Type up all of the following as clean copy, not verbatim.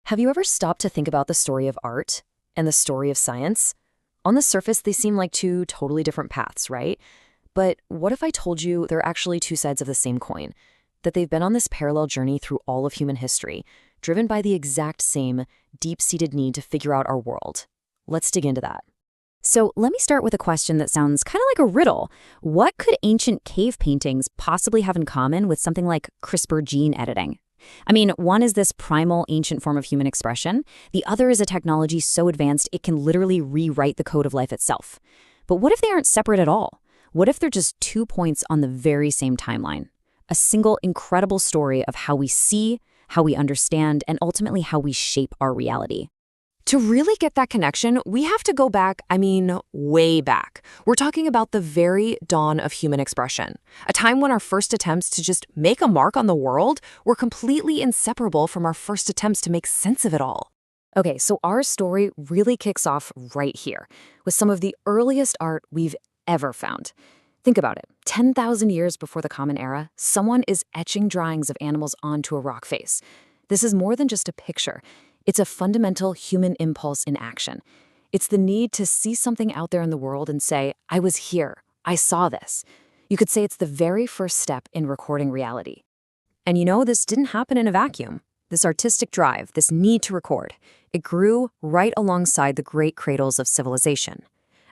Have you ever stopped to think about the story of art and the story of science? On the surface, they seem like two totally different paths, right? But what if I told you they're actually two sides of the same coin? That they've been on this parallel journey through all of human history, driven by the exact same deep-seated need to figure out our world. Let's dig into that. So let me start with a question that sounds kind of like a riddle. What could ancient cave paintings possibly have in common with something like CRISPR gene editing? I mean, one is this primal ancient form of human expression. The other is a technology so advanced it can literally rewrite the code of life itself. But what if they aren't separate at all? What if they're just 2 points on the very same timeline? A single incredible story of how we see, how we understand, and ultimately how we shape our reality. To really get that connection, we have to go back, way back. We're talking about the very dawn of human expression, a time when our first attempts to just make a mark on the world were completely inseparable from our first attempts to make sense of it all. Okay, so our story really kicks off right here, with some of the earliest art we've ever found. Think about it. 10,000 years before the Common Era, someone is etching drawings of animals onto a rock face. This is more than just a picture. It's a fundamental human impulse in action. It's the need to see something out there in the world and say, I was here, I saw this. You could say it's the very first step in recording reality. And this didn't happen in a vacuum. This artistic drive, this need to record, it grew right alongside the great cradles of civilization.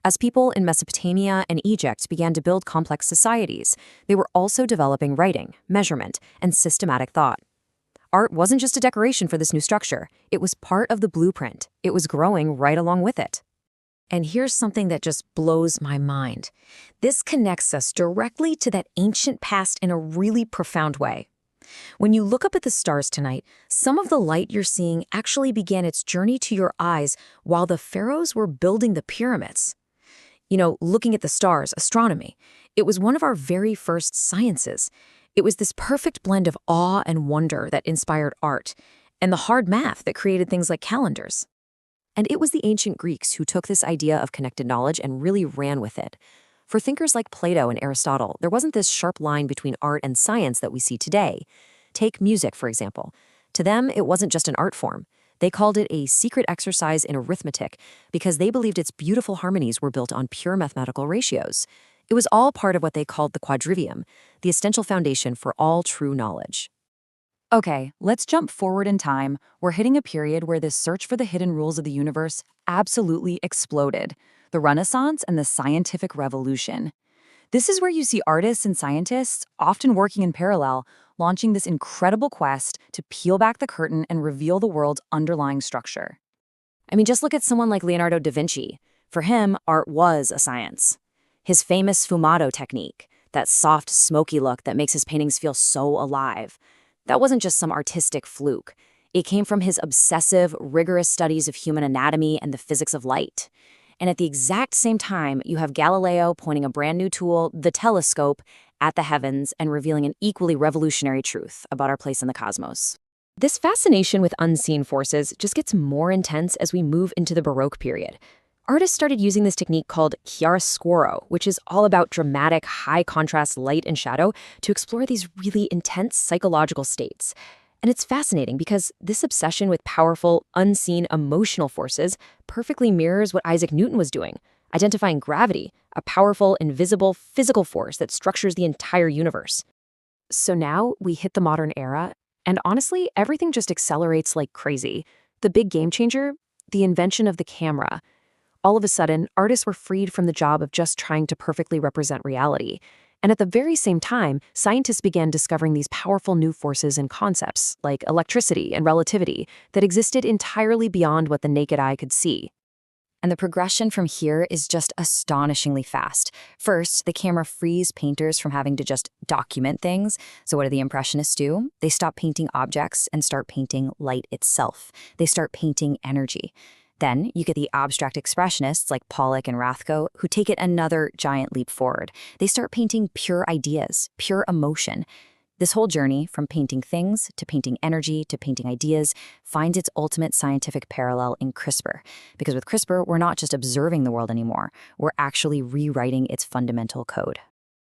As people in Mesopotamia and Egypt began to build complex societies, they were also developing writing, measurement, and systematic thought. Art wasn't just a decoration for this new structure. It was part of the blueprint. It was growing right along with it. And here's something that just blows my mind. This connects us directly to that ancient past in a really profound way. When you look up at the stars tonight, some of the light you're seeing actually began its journey to your eyes while the pharaohs were building the pyramids. Looking at the stars, astronomy, it was one of our very first sciences. It was this perfect blend of awe and wonder that inspired art, and the hard math that created things like calendars. And it was the ancient Greeks who took this idea of connected knowledge and really ran with it. For thinkers like Plato and Aristotle, there wasn't this sharp line between art and science that we see today. Take music, for example. To them, it wasn't just an art form. They called it a secret exercise in arithmetic because they believed its beautiful harmonies were built on pure mathematical ratios. It was all part of what they called the quadrivium, the essential foundation for all true knowledge. Okay, let's jump forward in time. We're hitting a period where this search for the hidden rules of the universe absolutely exploded. The Renaissance and the scientific revolution. This is where you see artists and scientists, often working in parallel, launching this incredible quest to peel back the curtain and reveal the world's underlying structure. Just look at someone like Leonardo da Vinci. For him, art was a science. His famous Sfumato technique, that soft, smoky look that makes his paintings feel so alive, that wasn't just some artistic fluke. It came from his obsessive, rigorous studies of human anatomy and the physics of light. And at the exact same time, you have Galileo pointing a brand new tool, the telescope, at the heavens and revealing an equally revolutionary truth about our place in the cosmos. This fascination with unseen forces just gets more intense as we move into the Baroque period. Artists started using this technique called Chiaroscuro, which is all about dramatic, high-contrast light and shadow to explore these really intense psychological states. And it's fascinating because this obsession with powerful, unseen emotional forces perfectly mirrors what Isaac Newton was doing, identifying gravity, a powerful, invisible, physical force that structures the entire universe. So now we hit the modern era, and honestly, everything just accelerates like crazy. The big game changer, the invention of the camera. All of a sudden, artists were freed from the job of just trying to perfectly represent reality. And at the very same time, scientists began discovering these powerful new forces and concepts, like electricity and relativity, that existed entirely beyond what the naked eye could see. And the progression from here is just astonishingly fast. First, the camera frees painters from having to just document things. So what do the Impressionists do? They stop painting objects and start painting light itself. They start painting energy. Then you get the abstract expressionists like Pollock and Rothko who take it another giant leap forward. They start painting pure ideas, pure emotion. This whole journey, from painting things to painting energy to painting ideas, finds its ultimate scientific parallel in CRISPR. Because with CRISPR, we're not just observing the world anymore, we're actually rewriting its fundamental code.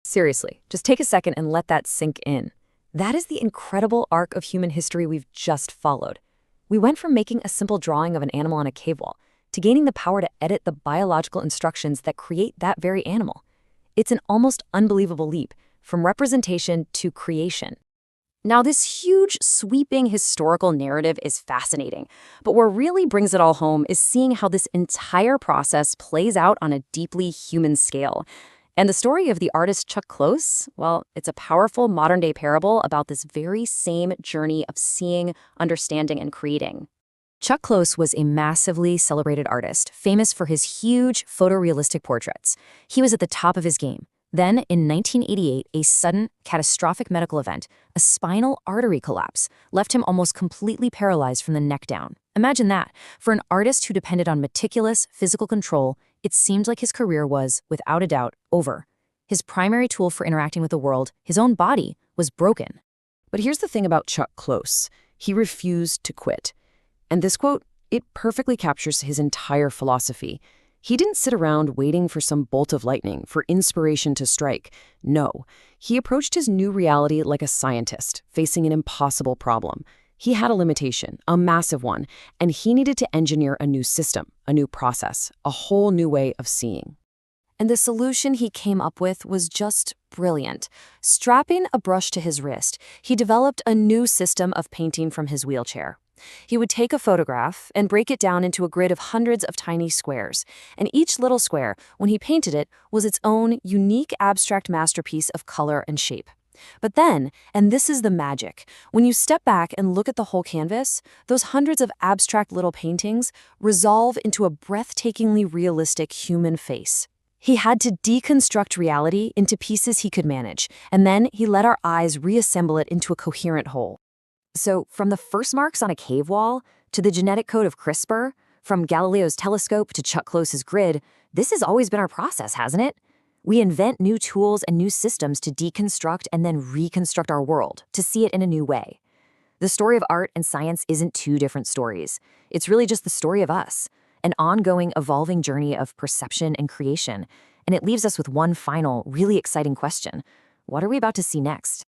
Seriously, just take a second and let that sink in. That is the incredible arc of human history we've just followed. We went from making a simple drawing of an animal on a cave wall to gaining the power to edit the biological instructions that create that very animal. It's an almost unbelievable leap from representation to creation. Now, this huge, sweeping historical narrative is fascinating, but what really brings it all home is seeing how this entire process plays out on a deeply human scale. And the story of the artist Chuck Close, well, it's a powerful modern-day parable about this very same journey of seeing, understanding, and creating. Chuck Close was a massively celebrated artist, famous for his huge photorealistic portraits. He was at the top of his game. Then, in 1988, a sudden, catastrophic medical event, a spinal artery collapse, left him almost completely paralyzed from the neck down. Imagine that. For an artist who depended on meticulous physical control, it seemed like his career was, without a doubt, over. His primary tool for interacting with the world, his own body, was broken. But here's the thing about Chuck Close. He refused to quit. And this quote, it perfectly captures his entire philosophy. He didn't sit around waiting for some bolt of lightning, for inspiration to strike. No, he approached his new reality like a scientist, facing an impossible problem. He had a limitation, a massive one, and he needed to engineer a new system, a new process, a whole new way of seeing. And the solution he came up with was just brilliant. Strapping a brush to his wrist, he developed a new system of painting from his wheelchair. He would take a photograph and break it down into a grid of hundreds of tiny squares, and each little square, when he painted it, was its own unique abstract masterpiece of color and shape. But then, and this is the magic, when you step back and look at the whole canvas, those hundreds of abstract little paintings resolve into a breathtakingly realistic human face. He had to deconstruct reality into pieces he could manage, and then he let our eyes reassemble it into a coherent whole. So, from the first marks on a cave wall, to the genetic code of CRISPR, from Galileo's telescope to Chuck Close's grid, this has always been our process, hasn't it? We invent new tools and new systems to deconstruct and then reconstruct our world, to see it in a new way. The story of art and science isn't two different stories. It's really just the story of us, an ongoing, evolving journey of perception and creation. And it leaves us with one final, really exciting question. What are we about to see next?